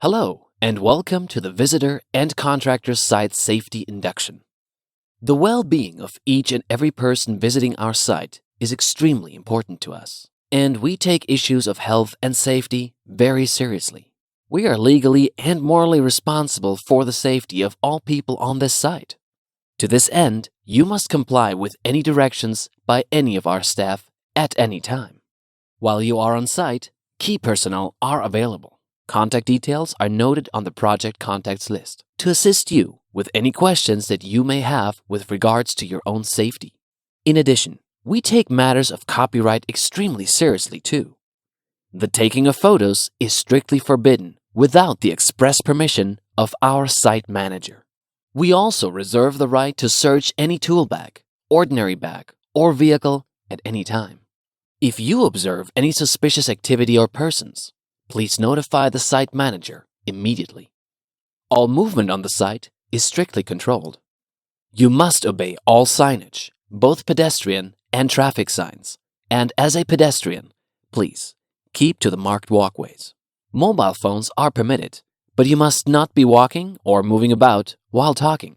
Hello, and welcome to the Visitor and Contractor Site Safety Induction. The well-being of each and every person visiting our site is extremely important to us, and we take issues of health and safety very seriously. We are legally and morally responsible for the safety of all people on this site. To this end, you must comply with any directions by any of our staff at any time. While you are on site, key personnel are available. Contact details are noted on the project contacts list to assist you with any questions that you may have with regards to your own safety. In addition, we take matters of copyright extremely seriously too. The taking of photos is strictly forbidden without the express permission of our site manager. We also reserve the right to search any tool bag, ordinary bag, or vehicle at any time. If you observe any suspicious activity or persons, please notify the site manager immediately. All movement on the site is strictly controlled. You must obey all signage, both pedestrian and traffic signs, and as a pedestrian, please keep to the marked walkways. Mobile phones are permitted, but you must not be walking or moving about while talking.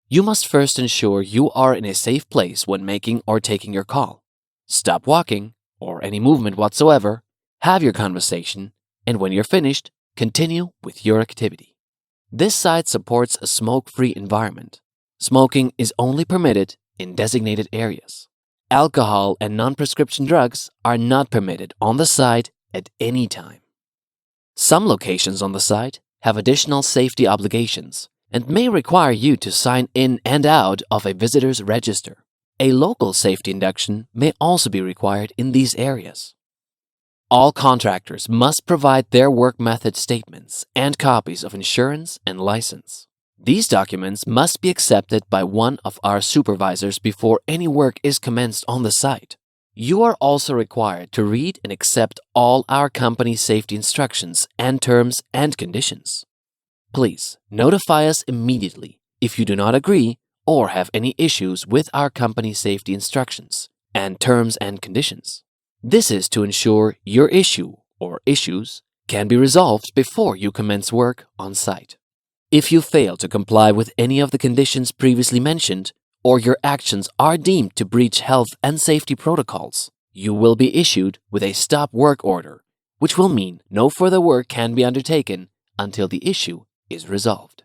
You must first ensure you are in a safe place when making or taking your call. Stop walking or any movement whatsoever, have your conversation, and when you're finished, continue with your activity. This site supports a smoke-free environment. Smoking is only permitted in designated areas. Alcohol and non-prescription drugs are not permitted on the site at any time. Some locations on the site have additional safety obligations and may require you to sign in and out of a visitor's register. A local safety induction may also be required in these areas. All contractors must provide their work method statements and copies of insurance and license. These documents must be accepted by one of our supervisors before any work is commenced on the site. You are also required to read and accept all our company safety instructions and terms and conditions. Please notify us immediately if you do not agree or have any issues with our company safety instructions and terms and conditions. This is to ensure your issue or issues can be resolved before you commence work on site. If you fail to comply with any of the conditions previously mentioned, or your actions are deemed to breach health and safety protocols, you will be issued with a stop work order, which will mean no further work can be undertaken until the issue is resolved.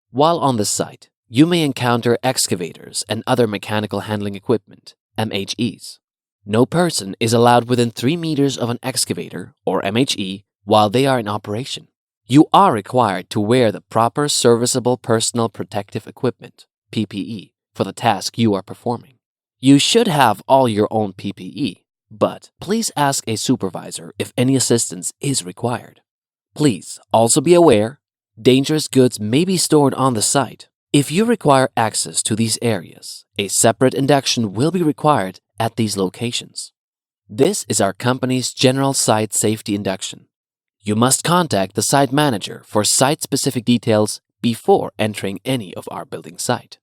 While on the site, you may encounter excavators and other mechanical handling equipment, MHEs. No person is allowed within 3 meters of an excavator or MHE while they are in operation. You are required to wear the proper serviceable personal protective equipment, PPE, for the task you are performing. You should have all your own PPE, but please ask a supervisor if any assistance is required. Please also be aware, dangerous goods may be stored on the site. If you require access to these areas, a separate induction will be required at these locations. This is our company's general site safety induction. You must contact the site manager for site-specific details before entering any of our building site.